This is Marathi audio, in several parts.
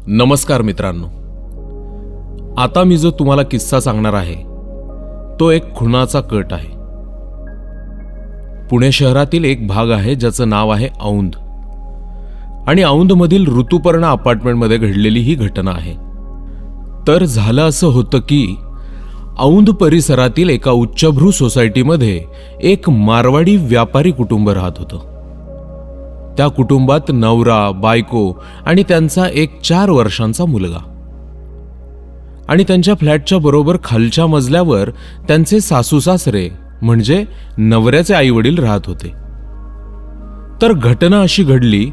नमस्कार मित्रांनो, आता मी जो तुम्हाला किस्सा सांगणार आहे तो एक खुनाचा कट आहे. पुणे शहरातील एक भाग आहे ज्याचं नाव आहे औंध. आणि औंधमधील ऋतुपर्णा अपार्टमेंटमध्ये घडलेली ही घटना आहे. तर झालं असं होतं की औंध परिसरातील एका उच्चभ्रू सोसायटीमध्ये एक मारवाडी व्यापारी कुटुंब राहत होतं. त्या कुटुंबात नवरा, बायको आणि त्यांचा एक 4 वर्षांचा मुलगा. आणि त्यांच्या फ्लॅटच्या बरोबर खालच्या मजल्यावर त्यांचे सासू सासरे म्हणजे नवऱ्याचे आई वडील राहत होते. तर घटना अशी घडली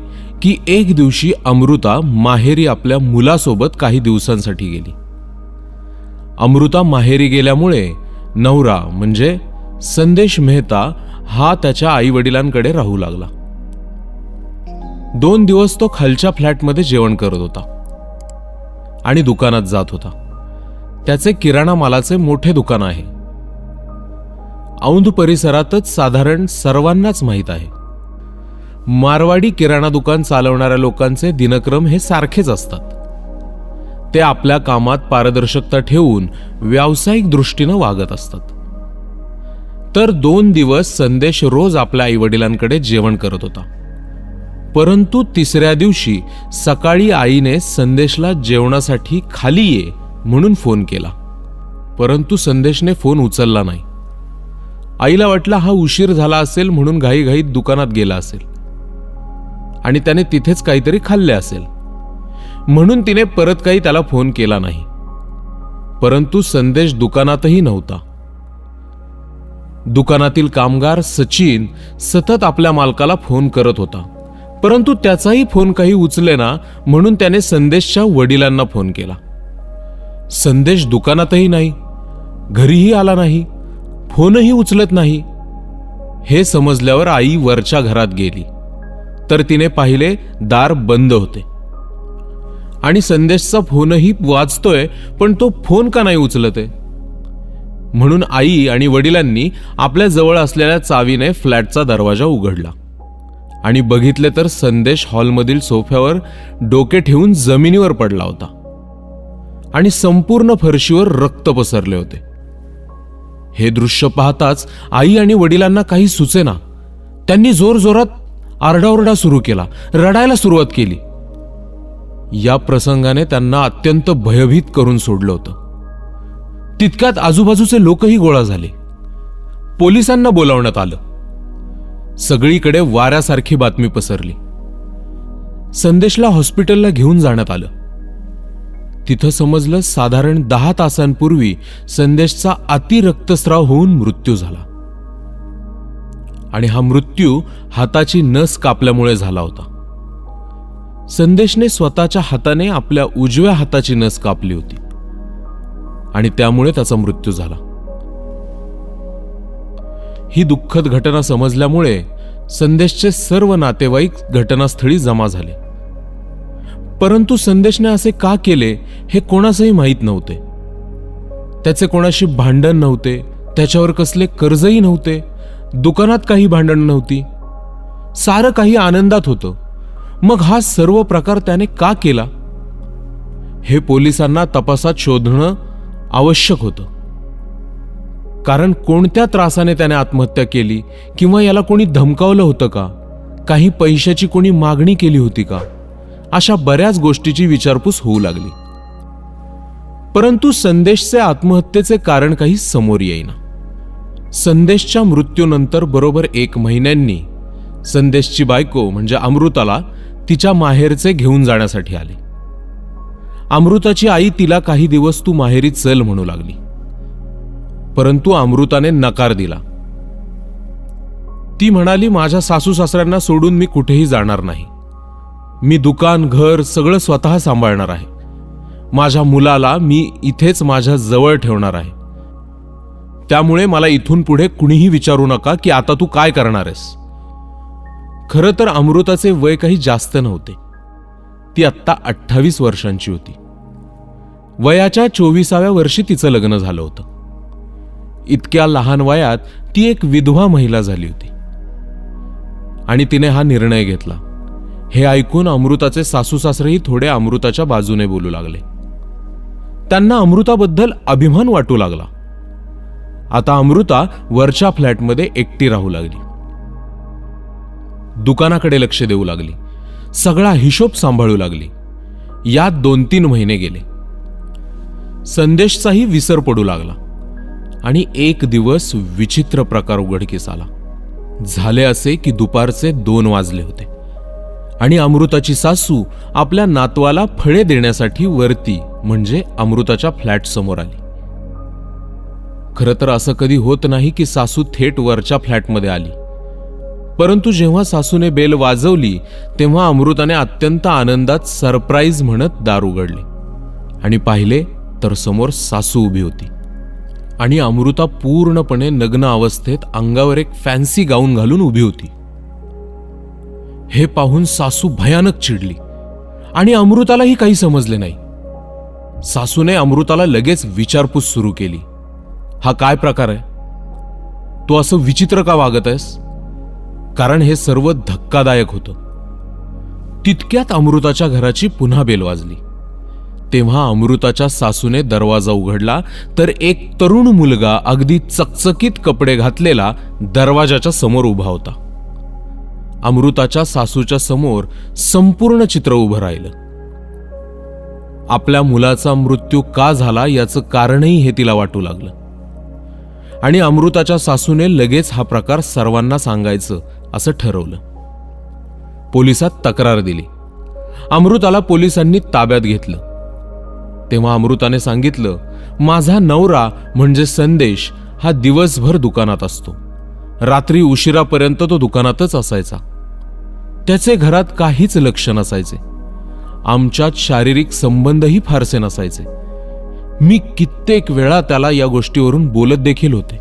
की एक दिवशी अमृता माहेरी आपल्या मुलासोबत काही दिवसांसाठी गेली. अमृता माहेरी गेल्यामुळे नवरा म्हणजे संदेश मेहता हा त्याच्या आई वडिलांकडे राहू लागला. 2 दिवस तो खालच्या फ्लॅटमध्ये जेवण करत होता आणि दुकानात जात होता. त्याचे किराणा मालाचे मोठे दुकान आहे. औंध परिसरातच साधारण सर्वांनाच माहीत आहे. मारवाडी किराणा दुकान चालवणाऱ्या लोकांचे दिनक्रम हे सारखेच असतात. ते आपल्या कामात पारदर्शकता ठेवून व्यावसायिक दृष्टीनं वागत असतात. तर 2 दिवस संदेश रोज आपल्या आईवडिलांकडे जेवण करत होता. परंतु 3ऱ्या दिवशी सकाळी आईने संदेशला जेवणासाठी खाली ये म्हणून फोन केला. परंतु संदेशने फोन उचलला नाही. आईला वाटलं हा उशीर झाला असेल म्हणून घाईघाईत दुकानात गेला असेल आणि त्याने तिथेच काहीतरी खाल्ले असेल म्हणून तिने परत काही त्याला फोन केला नाही. परंतु संदेश दुकानातही नव्हता. दुकानातील कामगार सचिन सतत आपल्या मालकाला फोन करत होता, परंतु त्याचाही फोन काही उचलेना म्हणून त्याने संदेशच्या वडिलांना फोन केला. संदेश दुकानातही नाही, घरीही आला नाही, फोनही उचलत नाही. हे समजल्यावर आई वरच्या घरात गेली तर तिने पाहिले दार बंद होते आणि संदेशचा फोनही वाजतोय पण तो फोन का नाही उचलते. म्हणून आई आणि वडिलांनी आपल्या जवळ असलेल्या चावीने फ्लॅटचा दरवाजा उघडला आणि बघितले तर संदेश हॉलमधील सोफ्यावर डोके ठेवून जमिनीवर पडला होता आणि संपूर्ण फरशीवर रक्त पसरले होते. हे दृश्य पाहताच आई आणि वडिलांना काही सुचेना. त्यांनी जोरजोरात आरडाओरडा सुरू केला, रडायला सुरुवात केली. या प्रसंगाने त्यांना अत्यंत भयभीत करून सोडलं होतं. तितक्यात आजूबाजूचे लोकही गोळा झाले. पोलिसांना बोलावण्यात आलं. सगळीकडे वाऱ्यासारखी बातमी पसरली. संदेशला हॉस्पिटलला घेऊन जाण्यात आलं. तिथं समजलं साधारण 10 तासांपूर्वी संदेशचा अति रक्तस्राव होऊन मृत्यू झाला आणि हा मृत्यू हाताची नस कापल्यामुळे झाला होता. संदेशने स्वतःच्या हाताने आपल्या उजव्या हाताची नस कापली होती आणि त्यामुळे त्याचा मृत्यू झाला. ही दुःखद घटना समजल्यामुळे संदेशचे सर्व नातेवाईक घटनास्थळी जमा झाले. परंतु संदेशने असे का केले हे कोणासही माहीत नव्हते. त्याचे कोणाशी भांडण नव्हते, त्याच्यावर कसले कर्जही नव्हते, दुकानात काही भांडण नव्हती, सारं काही आनंदात होतं. मग हा सर्व प्रकार त्याने का केला हे पोलिसांना तपासात शोधणं आवश्यक होतं. कारण कोणत्या त्रासाने त्याने आत्महत्या केली किंवा याला कोणी धमकावलं होतं का, काही पैशाची कोणी मागणी केली होती का, अशा बऱ्याच गोष्टीची विचारपूस होऊ लागली. परंतु संदेशचे आत्महत्येचे कारण काही समोर येईना. संदेशच्या मृत्यूनंतर बरोबर 1 महिन्यांनी संदेशची बायको म्हणजे अमृताला तिच्या माहेरचे घेऊन जाण्यासाठी आले. अमृताची आई तिला काही दिवस तू माहेरी चल म्हणू लागली, परंतु अमृताने नकार दिला. ती म्हणाली, माझ्या सासू सासऱ्यांना सोडून मी कुठेही जाणार नाही. मी दुकान घर सगळं स्वतः सांभाळणार आहे. माझ्या मुलाला मी इथेच माझ्या जवळ ठेवणार आहे. त्यामुळे मला इथून पुढे कुणीही विचारू नका की आता तू काय करणार आहेस. खरं तर अमृताचे वय काही जास्त नव्हते. ती आत्ता 28 वर्षांची होती. वयाच्या 24व्या वर्षी तिचं लग्न झालं होतं. इतक्या लहान वयात ती एक विधवा महिला झाली होती आणि तिने हा निर्णय घेतला हे ऐकून अमृताचे सासू सासरेही थोडे अमृताच्या बाजूने बोलू लागले. त्यांना अमृताबद्दल अभिमान वाटू लागला. आता अमृता वरच्या फ्लॅटमध्ये एकटी राहू लागली. दुकानाकडे लक्ष देऊ लागली. सगळा हिशोब सांभाळू लागली. यात 2-3 महिने गेले. संदेशचाही विसर पडू लागला आणि एक दिवस विचित्र प्रकार उघडकीस आला. झाले असे की दुपारचे 2 वाजले होते आणि अमृताची सासू आपल्या नातवाला फळे देण्यासाठी वरती म्हणजे अमृताच्या फ्लॅट समोर आली. खरं तर असं कधी होत नाही की सासू थेट वरच्या फ्लॅटमध्ये आली. परंतु जेव्हा सासूने बेल वाजवली तेव्हा अमृताने अत्यंत आनंदात सरप्राईज म्हणत दार उघडले आणि पाहिले तर समोर सासू उभी होती आणि अमृता पूर्णपणे नग्न अवस्थेत अंगावर एक फॅन्सी गाऊन घालून उभी होती. हे पाहून सासू भयानक चिडली आणि अमृतालाही काही समजले नाही. सासूने अमृताला लगेच विचारपूस सुरू केली. हा काय प्रकार आहे? तू असं विचित्र का वागत आहेस? कारण हे सर्व धक्कादायक होतं. तितक्यात अमृताच्या घराची पुन्हा बेल वाजली. तेव्हा अमृताच्या सासूने दरवाजा उघडला तर एक तरुण मुलगा अगदी चकचकीत कपडे घातलेला दरवाजाच्या समोर उभा होता. अमृताच्या सासूच्या समोर संपूर्ण चित्र उभं राहिलं. आपल्या मुलाचा मृत्यू का झाला याचं कारणही हे तिला वाटू लागलं आणि अमृताच्या सासूने लगेच हा प्रकार सर्वांना सांगायचं असं ठरवलं. पोलिसात तक्रार दिली. अमृताला पोलिसांनी ताब्यात घेतलं. तेव्हा अमृताने सांगितलं, माझा नवरा म्हणजे संदेश हा दिवसभर दुकानात असतो. रात्री उशिरापर्यंत तो दुकानातच असायचा. त्याचे घरात काहीच लक्ष नसायचे. आमच्यात शारीरिक संबंधही फारसे नसायचे. मी कित्येक वेळा त्याला या गोष्टीवरून बोलत देखील होते.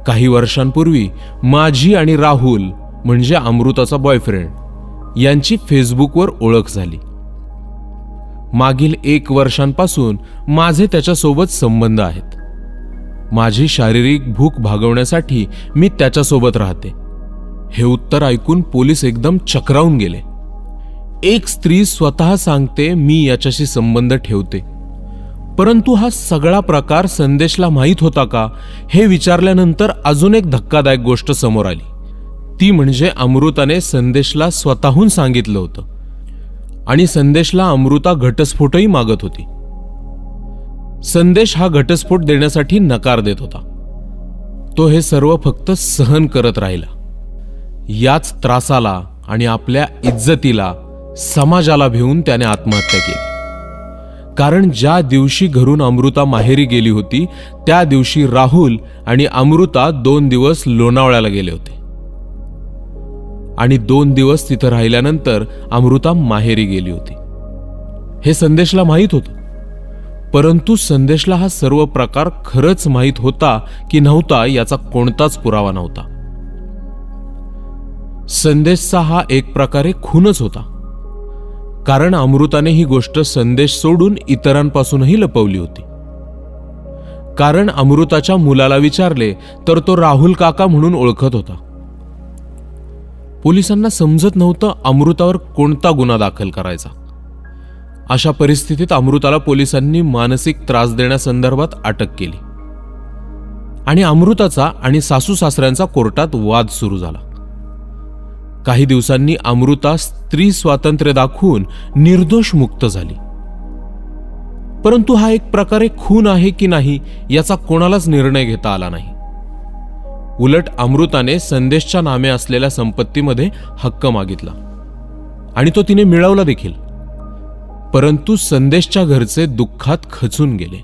काही वर्षांपूर्वी माझी आणि राहुल म्हणजे अमृताचा बॉयफ्रेंड यांची फेसबुकवर ओळख झाली. मागील 1 वर्षांपासून माझे त्याच्यासोबत संबंध आहेत. माझी शारीरिक भूक भागवण्यासाठी मी त्याच्यासोबत राहते. हे उत्तर ऐकून पोलीस एकदम चक्रावून गेले. एक स्त्री स्वतः सांगते मी याच्याशी संबंध ठेवते, परंतु हा सगळा प्रकार संदेशला माहीत होता का हे विचारल्यानंतर अजून एक धक्कादायक गोष्ट समोर आली. ती म्हणजे अमृताने संदेशला स्वतःहून सांगितलं होतं आणि संदेशला अमृता घटस्फोटही मागत होती. संदेश हा घटस्फोट देण्यासाठी नकार देत होता. तो हे सर्व फक्त सहन करत राहिला. याच त्रासाला आणि आपल्या इज्जतीला समाजाला भिवून त्याने आत्महत्या केली. कारण ज्या दिवशी घरून अमृता माहेरी गेली होती त्या दिवशी राहुल आणि अमृता 2 दिवस लोणावळ्याला गेले होते आणि 2 दिवस तिथं राहिल्यानंतर अमृता माहेरी गेली होती. हे संदेशला माहीत होतं, परंतु संदेशला हा सर्व प्रकार खरंच माहीत होता की नव्हता याचा कोणताच पुरावा नव्हता. संदेशचा हा एक प्रकारे खूनच होता. कारण अमृताने ही गोष्ट संदेश सोडून इतरांपासूनही लपवली होती. कारण अमृताच्या मुलाला विचारले तर तो राहुल काका म्हणून ओळखत होता. पोलिसांना समजत नव्हतं अमृतावर कोणता गुन्हा दाखल करायचा. अशा परिस्थितीत अमृताला पोलिसांनी मानसिक त्रास देण्यासंदर्भात अटक केली आणि अमृताचा आणि सासू सासऱ्यांचा कोर्टात वाद सुरू झाला. काही दिवसांनी अमृता स्त्री स्वातंत्र्य दाखवून निर्दोष मुक्त झाली. परंतु हा एक प्रकारे खून आहे की नाही याचा कोणालाच निर्णय घेता आला नाही. उलट अमृताने संदेशच्या नामे असलेल्या संपत्तीमध्ये हक्क मागितला आणि तो तिने मिळवला देखील. परंतु संदेशच्या घरचे दुःखात खचून गेले.